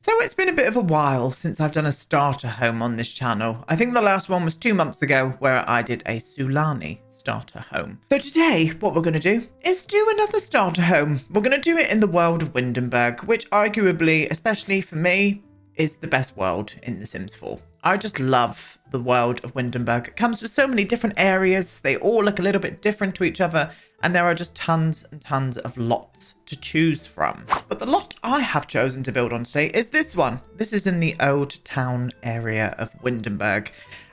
So it's been a bit of a while since I've done a starter home on this channel. I think the last one was 2 months ago where I did a Sulani starter home. So today what we're going to do is do another starter home. We're going to do it in the world of Windenburg, which arguably, especially for me, is the best world in The Sims 4. I just love the world of Windenburg. It comes with so many different areas. They all look a little bit different to each other. And there are just tons and tons of lots to choose from. But the lot I have chosen to build on today is this one. This is in the old town area of Windenburg.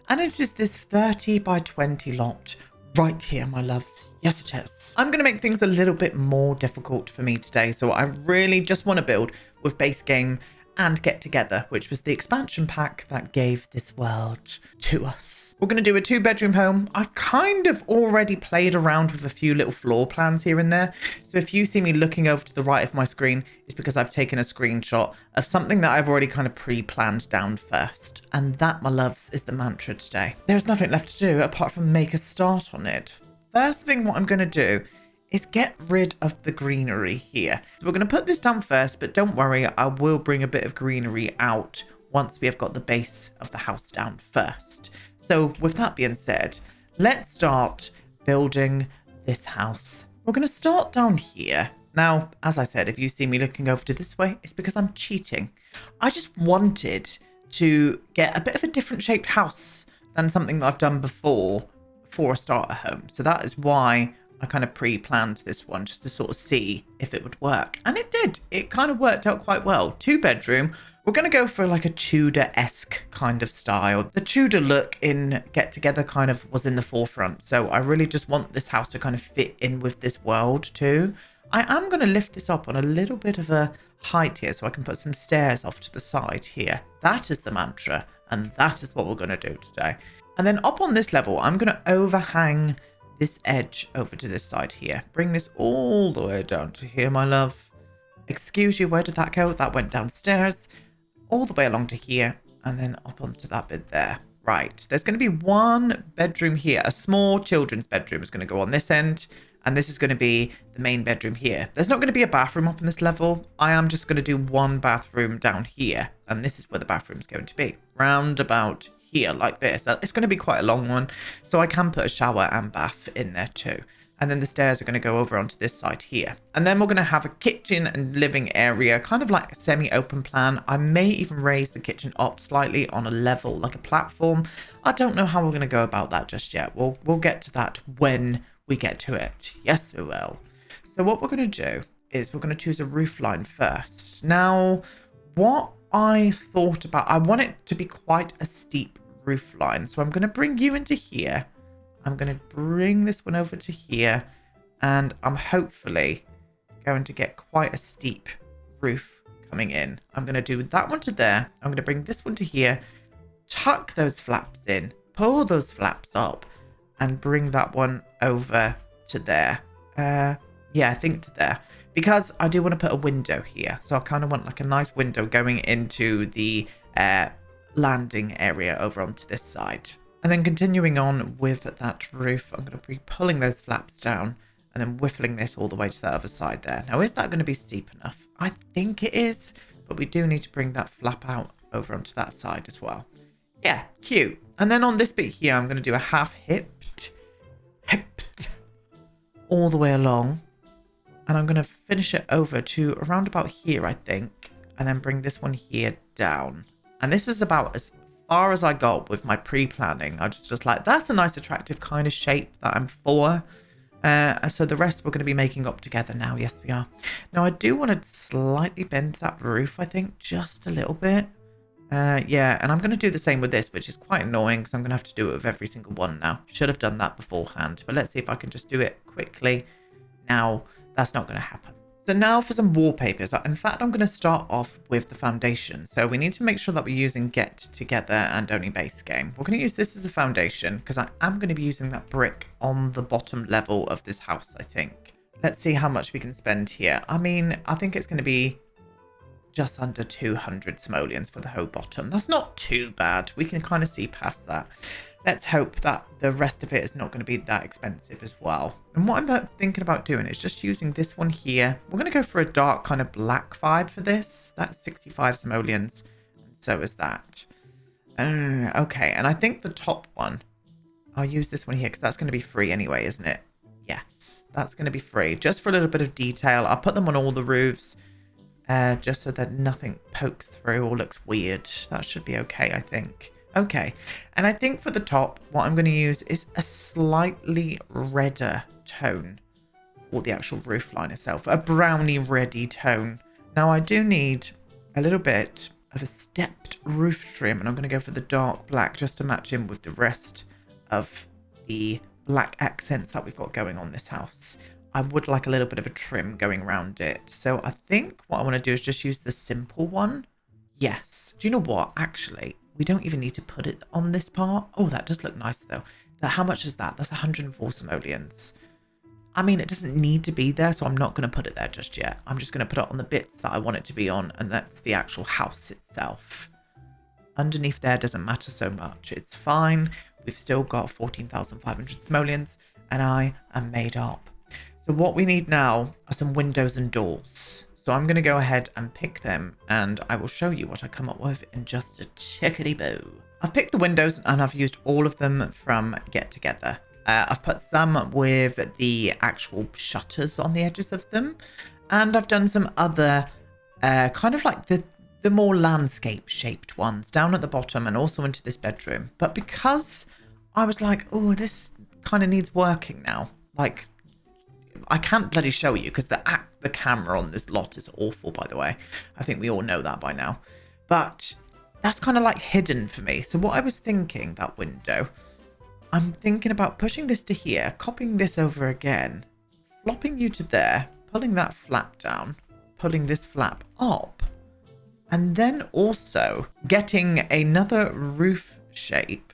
And it is this 30 by 20 lot right here, my loves. Yes, it is. I'm going to make things a little bit more difficult for me today. So I really just want to build with base game and Get Together, which was the expansion pack that gave this world to us. We're going to do a 2-bedroom home. I've kind of already played around with a few little floor plans here and there. So if you see me looking over to the right of my screen, it's because I've taken a screenshot of something that I've already kind of pre-planned down first. And that, my loves, is the mantra today. There's nothing left to do apart from make a start on it. First thing what I'm going to do is get rid of the greenery here. So we're going to put this down first, but don't worry, I will bring a bit of greenery out once we have got the base of the house down first. So with that being said, let's start building this house. We're going to start down here. Now, as I said, if you see me looking over to this way, it's because I'm cheating. I just wanted to get a bit of a different shaped house than something that I've done before for a starter home. So that is why I kind of pre-planned this one just to sort of see if it would work. And it did. It kind of worked out quite well. 2-bedroom. We're going to go for like a Tudor-esque kind of style. The Tudor look in Get Together kind of was in the forefront. So I really just want this house to kind of fit in with this world too. I am going to lift this up on a little bit of a height here so I can put some stairs off to the side here. That is the mantra. And that is what we're going to do today. And then up on this level, I'm going to overhang this edge over to this side here. Bring this all the way down to here, my love. Excuse you, where did that go? That went downstairs, all the way along to here, and then up onto that bit there. Right, there's going to be 1 bedroom here. A small children's bedroom is going to go on this end, and this is going to be the main bedroom here. There's not going to be a bathroom up on this level. I am just going to do 1 bathroom down here, and this is where the bathroom is going to be. Round about here like this. It's going to be quite a long one, so I can put a shower and bath in there too. And then the stairs are going to go over onto this side here. And then we're going to have a kitchen and living area, kind of like a semi-open plan. I may even raise the kitchen up slightly on a level, like a platform. I don't know how we're going to go about that just yet. We'll get to that when we get to it. Yes, we will. So what we're going to do is we're going to choose a roof line first. Now, what I thought about, I want it to be quite a steep roof line. So I'm going to bring you into here. I'm going to bring this one over to here. And I'm hopefully going to get quite a steep roof coming in. I'm going to do that one to there. I'm going to bring this one to here. Tuck those flaps in. Pull those flaps up. And bring that one over to there. Yeah, I think to there. Because I do want to put a window here. So I kind of want like a nice window going into the landing area over onto this side. And then continuing on with that roof, I'm going to be pulling those flaps down and then whiffling this all the way to the other side there. Now, is that going to be steep enough? I think it is, but we do need to bring that flap out over onto that side as well. Yeah, cute. And then on this bit here, I'm going to do a half hipped all the way along. And I'm going to finish it over to around about here, I think. And then bring this one here down. And this is about as far as I got with my pre-planning. I was just like, that's a nice attractive kind of shape that I'm for. So the rest we're going to be making up together now. Yes, we are. Now, I do want to slightly bend that roof, I think, just a little bit. Yeah, and I'm going to do the same with this, which is quite annoying because I'm going to have to do it with every single one now. Should have done that beforehand. But let's see if I can just do it quickly. Now, that's not going to happen. So now for some wallpapers. In fact, I'm going to start off with the foundation. So we need to make sure that we're using Get Together and only base game. We're going to use this as a foundation because I am going to be using that brick on the bottom level of this house, I think. Let's see how much we can spend here. I mean, I think it's going to be just under 200 simoleons for the whole bottom. That's not too bad. We can kind of see past that. Let's hope that the rest of it is not going to be that expensive as well. And what I'm thinking about doing is just using this one here. We're going to go for a dark kind of black vibe for this. That's 65 simoleons. And so is that. Okay, and I think the top one, I'll use this one here because that's going to be free anyway, isn't it? Yes, that's going to be free. Just for a little bit of detail. I'll put them on all the roofs just so that nothing pokes through or looks weird. That should be okay, I think. Okay, and I think for the top, what I'm going to use is a slightly redder tone for the actual roof line itself. A browny reddy tone. Now, I do need a little bit of a stepped roof trim, and I'm going to go for the dark black just to match in with the rest of the black accents that we've got going on this house. I would like a little bit of a trim going around it. So I think what I want to do is just use the simple one. Yes. Do you know what? Actually, we don't even need to put it on this part. Oh, that does look nice though. Now, how much is that? That's 104 simoleons. I mean, it doesn't need to be there, so I'm not going to put it there just yet. I'm just going to put it on the bits that I want it to be on, and that's the actual house itself. Underneath there doesn't matter so much. It's fine. We've still got 14,500 simoleons, and I am made up. So what we need now are some windows and doors. So I'm going to go ahead and pick them, and I will show you what I come up with in just a tickety-boo. I've picked the windows, and I've used all of them from Get Together. I've put some with the actual shutters on the edges of them, and I've done some other kind of like the more landscape-shaped ones down at the bottom and also into this bedroom. But because I was like, oh, this kind of needs working now. Like, I can't bloody show you because the camera on this lot is awful, by the way. I think we all know that by now. But that's kind of like hidden for me. So what I was thinking, that window, I'm thinking about pushing this to here, copying this over again, flopping you to there, pulling that flap down, pulling this flap up, and then also getting another roof shape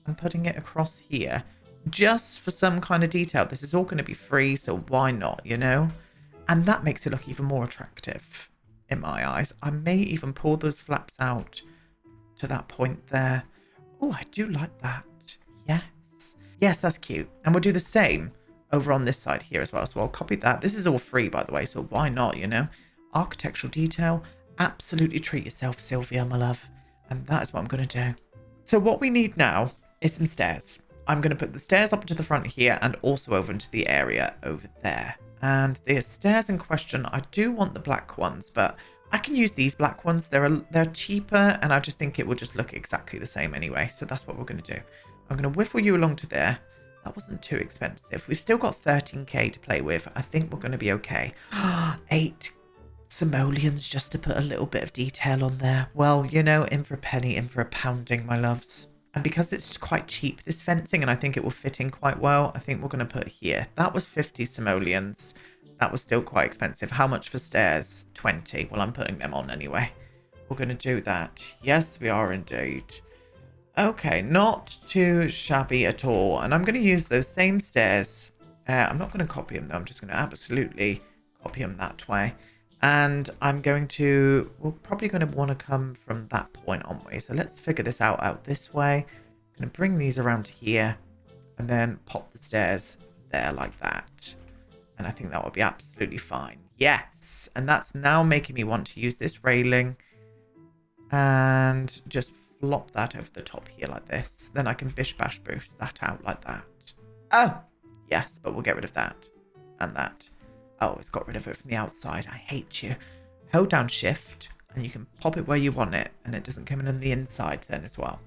and putting it across here. Just for some kind of detail. This is all going to be free, so why not, you know? And that makes it look even more attractive in my eyes. I may even pull those flaps out to that point there. Oh, I do like that. Yes. Yes, that's cute. And we'll do the same over on this side here as well. So I'll copy that. This is all free, by the way, so why not, you know? Architectural detail. Absolutely treat yourself, Sylvia, my love. And that is what I'm going to do. So what we need now is some stairs. I'm going to put the stairs up to the front here and also over into the area over there. And the stairs in question, I do want the black ones, but I can use these black ones. They're cheaper, and I just think it will just look exactly the same anyway. So that's what we're going to do. I'm going to whiffle you along to there. That wasn't too expensive. We've still got 13k to play with. I think we're going to be okay. 8 simoleons just to put a little bit of detail on there. Well, you know, in for a penny, in for a pounding, my loves. And because it's quite cheap, this fencing, and I think it will fit in quite well, I think we're going to put here. That was 50 simoleons. That was still quite expensive. How much for stairs? 20. Well, I'm putting them on anyway. We're going to do that. Yes, we are indeed. Okay, not too shabby at all. And I'm going to use those same stairs. I'm not going to copy them, though. I'm just going to absolutely copy them that way. And I'm going to, we're probably going to want to come from that point onwards. So let's figure this out this way. I'm going to bring these around here and then pop the stairs there like that. And I think that will be absolutely fine. Yes. And that's now making me want to use this railing and just flop that over the top here like this. Then I can bish bash boost that out like that. Oh, yes, but we'll get rid of that and that. Oh, it's got rid of it from the outside. I hate you. Hold down shift and you can pop it where you want it, and it doesn't come in on the inside then as well.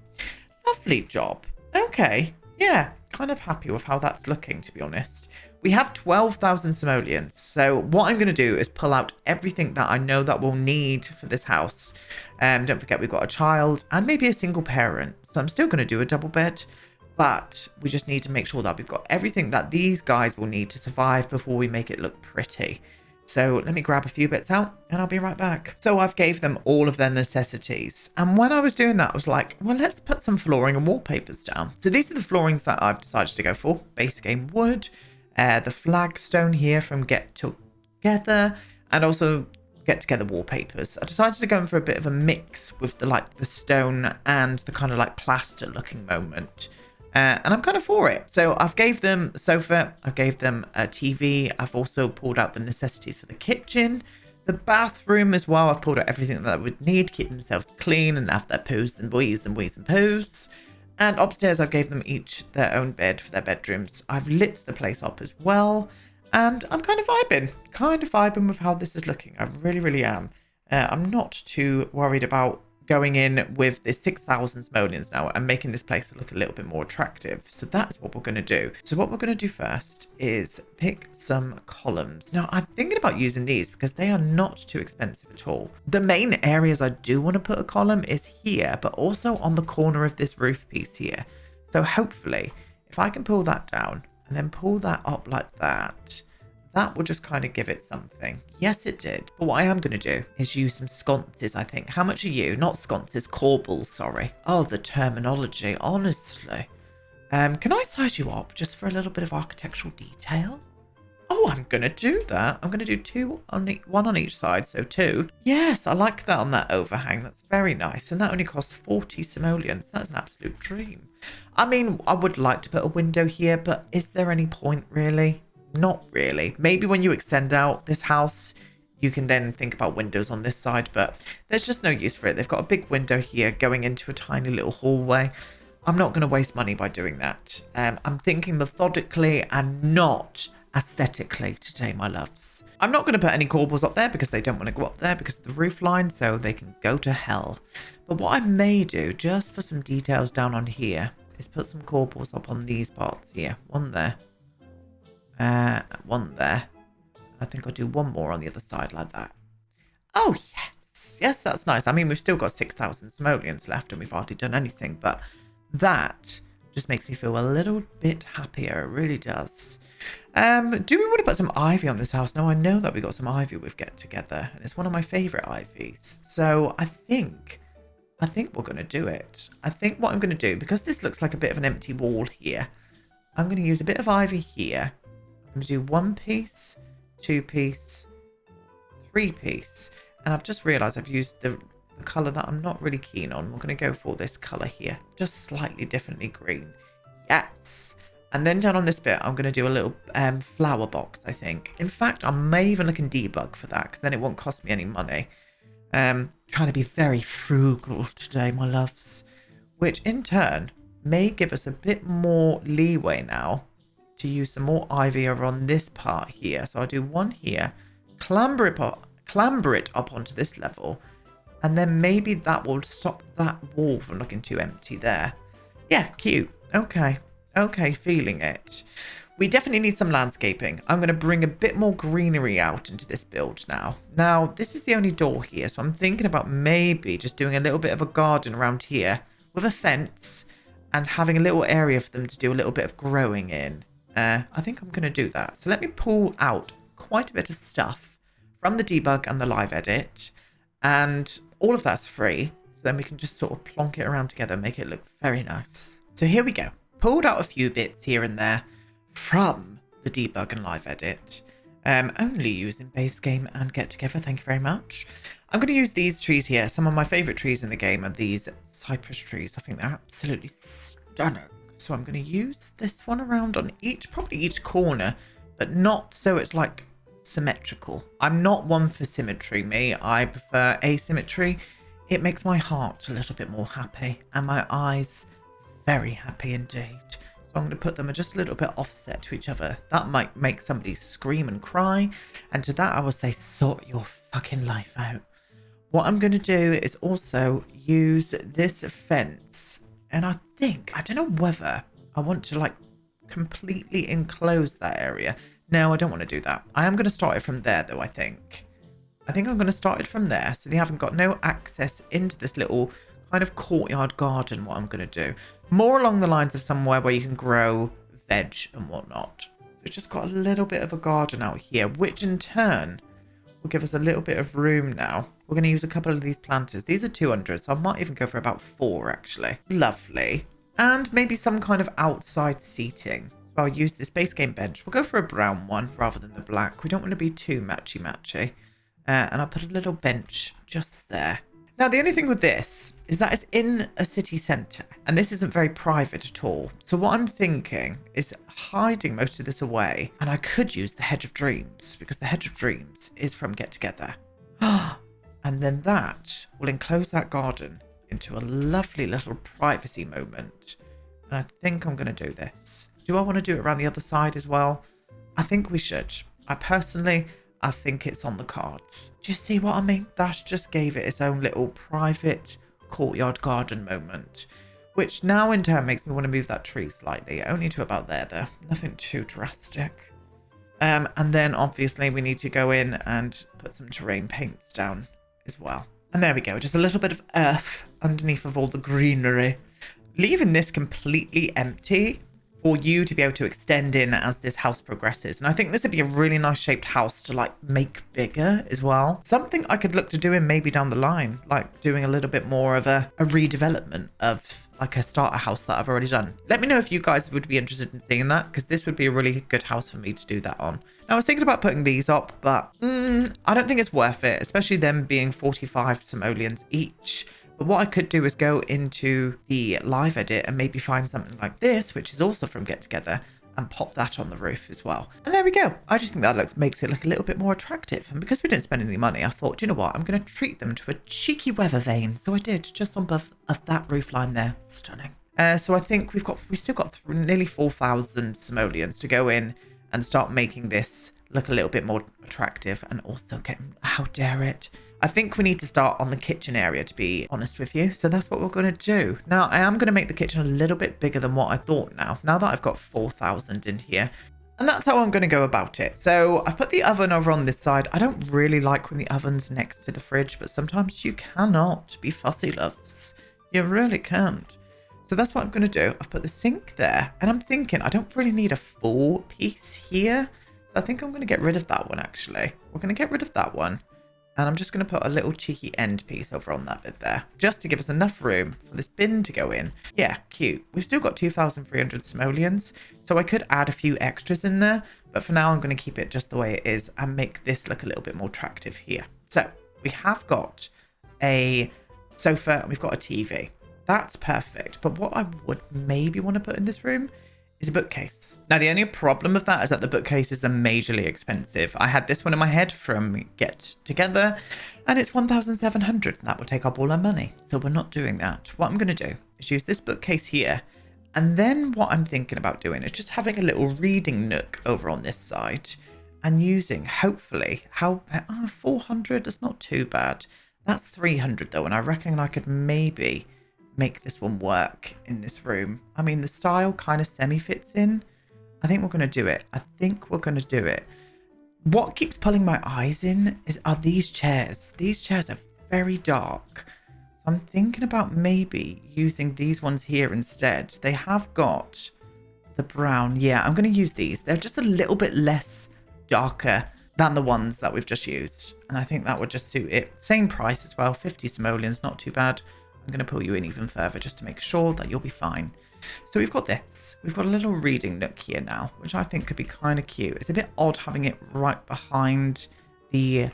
Lovely job. Okay. Yeah, kind of happy with how that's looking, to be honest. We have 12,000 simoleons. So what I'm going to do is pull out everything that I know that we'll need for this house. Don't forget we've got a child and maybe a single parent. So I'm still going to do a double bed. But we just need to make sure that we've got everything that these guys will need to survive before we make it look pretty. So let me grab a few bits out and I'll be right back. So I've gave them all of their necessities. And when I was doing that, I was like, well, let's put some flooring and wallpapers down. So these are the floorings that I've decided to go for. Base game wood, the flagstone here from Get Together, and also get-together wallpapers. I decided to go in for a bit of a mix with the stone and the kind of like plaster looking moment. And I'm kind of for it. So I've gave them a sofa, I gave them a TV, I've also pulled out the necessities for the kitchen, the bathroom as well. I've pulled out everything that I would need to keep themselves clean and have their poos and boys and boys and poos. And upstairs I've gave them each their own bed for their bedrooms. I've lit the place up as well. And I'm kind of vibing with how this is looking. I really, really am. I'm not too worried about going in with the 6,000 simoleons now and making this place look a little bit more attractive. So that's what we're going to do. So what we're going to do first is pick some columns. Now, I'm thinking about using these because they are not too expensive at all. The main areas I do want to put a column is here, but also on the corner of this roof piece here. So hopefully, if I can pull that down, and then pull that up like that, that will just kind of give it something. Yes, it did. But what I am going to do is use some sconces, I think. How much are you? Not sconces, corbels, sorry. Oh, the terminology, honestly. Can I size you up just for a little bit of architectural detail? Oh, I'm going to do that. I'm going to do one on each side, so 2. Yes, I like that on that overhang. That's very nice. And that only costs 40 simoleons. That's an absolute dream. I mean, I would like to put a window here, but is there any point really? Not really. Maybe when you extend out this house, you can then think about windows on this side, but there's just no use for it. They've got a big window here going into a tiny little hallway. I'm not going to waste money by doing that. I'm thinking methodically and not aesthetically today, my loves. I'm not going to put any corbels up there because they don't want to go up there because of the roof line, so they can go to hell. But what I may do, just for some details down on here, is put some corbels up on these parts here. One there. One there. I think I'll do one more on the other side like that. Oh, yes. Yes, that's nice. I mean, we've still got 6,000 simoleons left and we've hardly done anything, but that just makes me feel a little bit happier. It really does. Do we want to put some ivy on this house? Now, I know that we got some ivy with Get Together, and it's one of my favorite ivies. So I think we're going to do it. I think what I'm going to do, because this looks like a bit of an empty wall here, I'm going to use a bit of ivy here. I'm going to do 1 piece, 2 piece, 3 piece. And I've just realised I've used the colour that I'm not really keen on. We're going to go for this colour here. Just slightly differently green. Yes. And then down on this bit, I'm going to do a little flower box, I think. In fact, I may even look in debug for that, because then it won't cost me any money. Trying to be very frugal today, my loves. Which, in turn, may give us a bit more leeway now to use some more ivy over on this part here. So I'll do one here, clamber it up onto this level, and then maybe that will stop that wall from looking too empty there. Yeah, cute. Okay, feeling it. We definitely need some landscaping. I'm going to bring a bit more greenery out into this build now. Now, this is the only door here, so I'm thinking about maybe just doing a little bit of a garden around here with a fence and having a little area for them to do a little bit of growing in. I think I'm going to do that. So let me pull out quite a bit of stuff from the debug and the live edit. And all of that's free. So then we can just sort of plonk it around together and make it look very nice. So here we go. Pulled out a few bits here and there from the debug and live edit. Only using base game and Get Together. Thank you very much. I'm going to use these trees here. Some of my favourite trees in the game are these cypress trees. I think they're absolutely stunning. So I'm going to use this one around on probably each corner, but not so it's like symmetrical. I'm not one for symmetry, me. I prefer asymmetry. It makes my heart a little bit more happy and my eyes very happy indeed. So I'm going to put them just a little bit offset to each other. That might make somebody scream and cry. And to that I will say, sort your fucking life out. What I'm going to do is also use this fence. And I don't know whether I want to like completely enclose that area. No, I don't want to do that. I am going to start it from there though, I think. I'm going to start it from there. So they haven't got no access into this little kind of courtyard garden, what I'm going to do. More along the lines of somewhere where you can grow veg and whatnot. So it's just got a little bit of a garden out here, which in turn will give us a little bit of room now. We're going to use a couple of these planters. These are 200, so I might even go for about 4, actually. Lovely. And maybe some kind of outside seating. So I'll use this base game bench. We'll go for a brown one rather than the black. We don't want to be too matchy-matchy. And I'll put a little bench just there. Now, the only thing with this is that it's in a city centre, and this isn't very private at all. So what I'm thinking is hiding most of this away, and I could use the Hedge of Dreams, because the Hedge of Dreams is from Get Together. And then that will enclose that garden into a lovely little privacy moment. And I think I'm going to do this. Do I want to do it around the other side as well? I think we should. I think it's on the cards. Do you see what I mean? That just gave it its own little private courtyard garden moment, which now in turn makes me want to move that tree slightly, only to about there though. Nothing too drastic. And then obviously we need to go in and put some terrain paints down as well. And there we go, just a little bit of earth underneath of all the greenery. Leaving this completely empty for you to be able to extend in as this house progresses. And I think this would be a really nice shaped house to like make bigger as well. Something I could look to doing maybe down the line, like doing a little bit more of a redevelopment of like a starter house that I've already done. Let me know if you guys would be interested in seeing that, because this would be a really good house for me to do that on. Now I was thinking about putting these up, but I don't think it's worth it, especially them being 45 simoleons each. But what I could do is go into the live edit and maybe find something like this, which is also from Get Together, and pop that on the roof as well. And there we go. I just think that makes it look a little bit more attractive. And because we didn't spend any money, I thought, do you know what? I'm going to treat them to a cheeky weather vane. So I did, just on above of that roof line there. Stunning. So I think we've still got nearly 4,000 simoleons to go in and start making this look a little bit more attractive, and also get, how dare it, I think we need to start on the kitchen area, to be honest with you. So that's what we're going to do. Now, I am going to make the kitchen a little bit bigger than what I thought now that I've got 4,000 in here. And that's how I'm going to go about it. So I've put the oven over on this side. I don't really like when the oven's next to the fridge, but sometimes you cannot be fussy, loves. You really can't. So that's what I'm going to do. I've put the sink there, and I'm thinking I don't really need a full piece here. So I think I'm going to get rid of that one, actually. We're going to get rid of that one. And I'm just going to put a little cheeky end piece over on that bit there, just to give us enough room for this bin to go in. Yeah, cute. We've still got 2,300 simoleons, so I could add a few extras in there. But for now, I'm going to keep it just the way it is and make this look a little bit more attractive here. So we have got a sofa and we've got a TV. That's perfect. But what I would maybe want to put in this room is a bookcase. Now, the only problem of that is that the bookcases are majorly expensive. I had this one in my head from Get Together, and it's 1,700. That would take up all our money. So we're not doing that. What I'm going to do is use this bookcase here. And then what I'm thinking about doing is just having a little reading nook over on this side and using, hopefully, 400, that's not too bad. That's 300 though, and I reckon I could maybe make this one work in this room. I mean, the style kind of semi-fits in. I think we're going to do it. What keeps pulling my eyes in are these chairs. These chairs are very dark. So I'm thinking about maybe using these ones here instead. They have got the brown. Yeah, I'm going to use these. They're just a little bit less darker than the ones that we've just used. And I think that would just suit it. Same price as well, 50 simoleons, not too bad. I'm going to pull you in even further just to make sure that you'll be fine. So we've got this. We've got a little reading nook here now, which I think could be kind of cute. It's a bit odd having it right behind the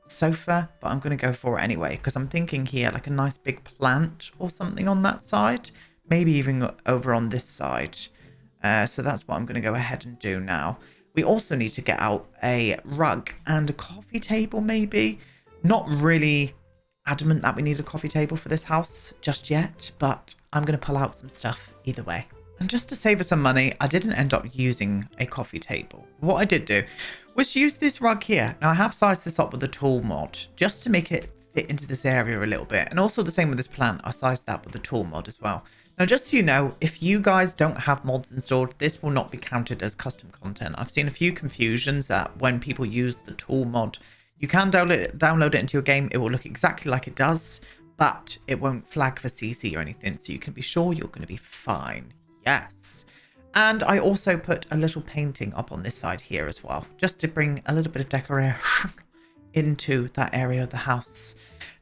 sofa, but I'm going to go for it anyway, because I'm thinking here like a nice big plant or something on that side, maybe even over on this side. So that's what I'm going to go ahead and do now. We also need to get out a rug and a coffee table, maybe. Not really adamant that we need a coffee table for this house just yet, but I'm going to pull out some stuff either way. And just to save us some money, I didn't end up using a coffee table. What I did do was use this rug here. Now I have sized this up with a tool mod just to make it fit into this area a little bit. And also the same with this plant, I sized that with the tool mod as well. Now, just so you know, if you guys don't have mods installed, this will not be counted as custom content. I've seen a few confusions that when people use the tool mod, you can download it into your game. It will look exactly like it does, but it won't flag for CC or anything. So you can be sure you're going to be fine. Yes. And I also put a little painting up on this side here as well, just to bring a little bit of decoration into that area of the house.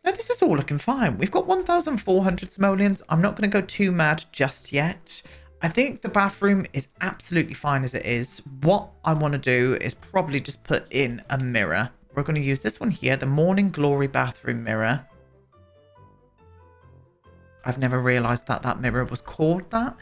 Now, this is all looking fine. We've got 1,400 simoleons. I'm not going to go too mad just yet. I think the bathroom is absolutely fine as it is. What I want to do is probably just put in a mirror we're going to use this one here, the Morning Glory bathroom mirror. I've never realised that that mirror was called that.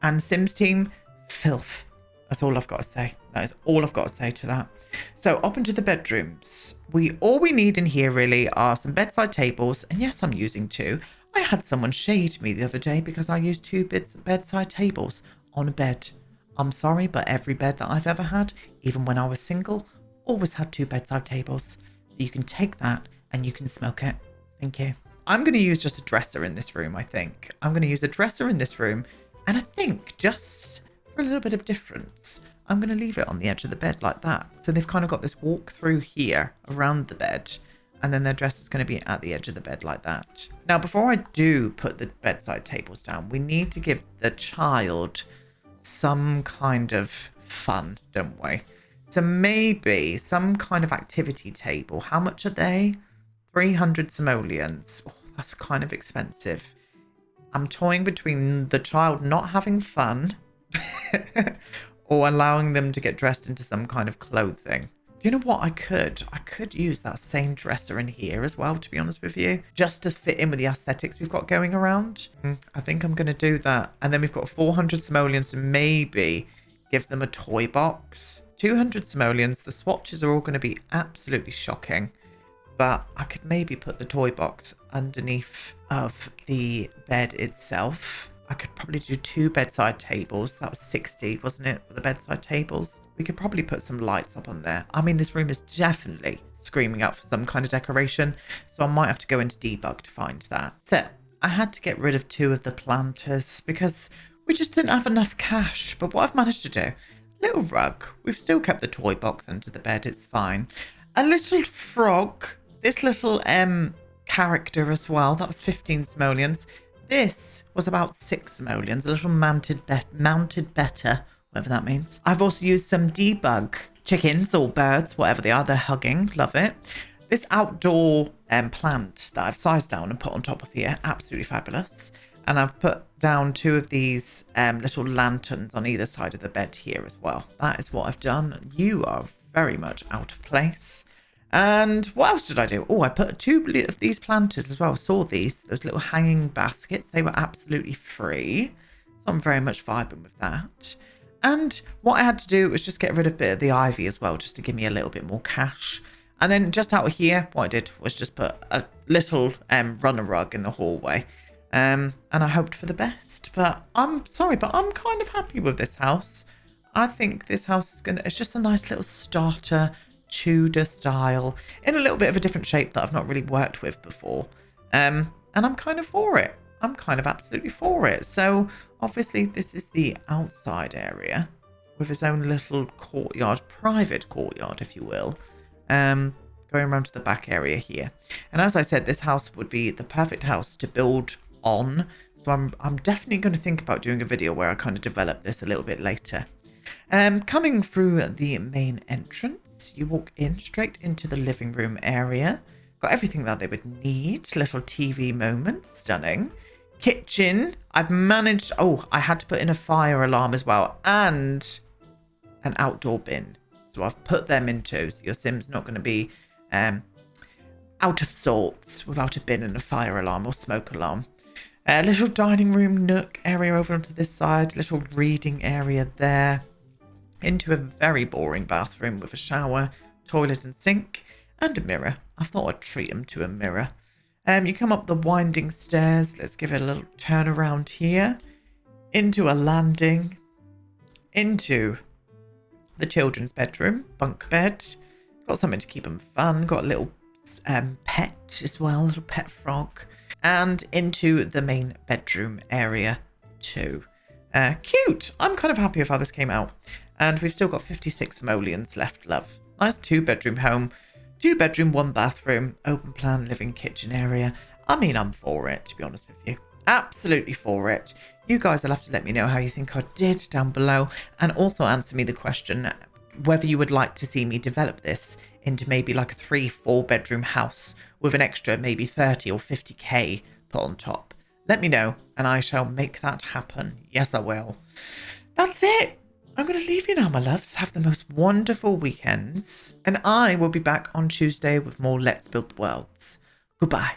And Sims team, filth. That's all I've got to say. That is all I've got to say to that. So up into the bedrooms. All we need in here really are some bedside tables. And yes, I'm using 2. I had someone shade me the other day because I used 2 bedside tables on a bed. I'm sorry, but every bed that I've ever had, even when I was single, always had 2 bedside tables. So you can take that and you can smoke it. Thank you. I'm going to use just a dresser in this room, I think. I'm going to use a dresser in this room. And I think just for a little bit of difference, I'm going to leave it on the edge of the bed like that. So they've kind of got this walk through here around the bed. And then their dress is going to be at the edge of the bed like that. Now, before I do put the bedside tables down, we need to give the child some kind of fun, don't we? So maybe some kind of activity table. How much are they? 300 simoleons. Oh, that's kind of expensive. I'm toying between the child not having fun or allowing them to get dressed into some kind of clothing. Do you know what I could? I could use that same dresser in here as well, to be honest with you, just to fit in with the aesthetics we've got going around. I think I'm going to do that. And then we've got 400 simoleons to maybe give them a toy box. 200 simoleons. The swatches are all going to be absolutely shocking. But I could maybe put the toy box underneath of the bed itself. I could probably do 2 bedside tables. That was 60, wasn't it? For the bedside tables. We could probably put some lights up on there. I mean, this room is definitely screaming out for some kind of decoration. So I might have to go into debug to find that. So I had to get rid of 2 of the planters because we just didn't have enough cash. But what I've managed to do, little rug. We've still kept the toy box under the bed. It's fine. A little frog. This little character as well. That was 15 simoleons. This was about 6 simoleons. A little mounted better, whatever that means. I've also used some debug chickens or birds, whatever they are. They're hugging. Love it. This outdoor plant that I've sized down and put on top of here. Absolutely fabulous. And I've put down 2 of these little lanterns on either side of the bed here as well. That is what I've done. You are very much out of place. And what else did I do? Oh, I put 2 of these planters as well. I saw those little hanging baskets. They were absolutely free. So I'm very much vibing with that. And what I had to do was just get rid of a bit of the ivy as well, just to give me a little bit more cash. And then just out of here, what I did was just put a little runner rug in the hallway. And I hoped for the best. But I'm sorry, but I'm kind of happy with this house. I think this house is it's just a nice little starter Tudor style in a little bit of a different shape that I've not really worked with before. And I'm kind of for it. I'm kind of absolutely for it. So obviously this is the outside area with its own little courtyard, private courtyard, if you will. Going around to the back area here. And as I said, this house would be the perfect house to build on. So I'm definitely going to think about doing a video where I kind of develop this a little bit later. Coming through the main entrance, you walk in straight into the living room area. Got everything that they would need. Little TV moment. Stunning. Kitchen. I've managed... Oh, I had to put in a fire alarm as well. And an outdoor bin. So I've put them in too. So your Sim's not going to be out of sorts without a bin and a fire alarm or smoke alarm. A little dining room nook area over onto this side. Little reading area there. Into a very boring bathroom with a shower, toilet and sink, and a mirror. I thought I'd treat them to a mirror. You come up the winding stairs. Let's give it a little turn around here. Into a landing. Into the children's bedroom, bunk bed. Got something to keep them fun. Got a little pet as well, a little pet frog. And into the main bedroom area too. Cute. I'm kind of happy with how this came out. And we've still got 56 simoleons left, love. Nice 2-bedroom home. 2-bedroom, 1 bathroom, open plan living kitchen area. I mean, I'm for it, to be honest with you. Absolutely for it. You guys will have to let me know how you think I did down below. And also answer me the question whether you would like to see me develop this into maybe like a 3-4 bedroom house with an extra maybe 30 or 50k put on top. Let me know and I shall make that happen. Yes, I will. That's it. I'm going to leave you now, my loves. Have the most wonderful weekends. And I will be back on Tuesday with more Let's Build Worlds. Goodbye.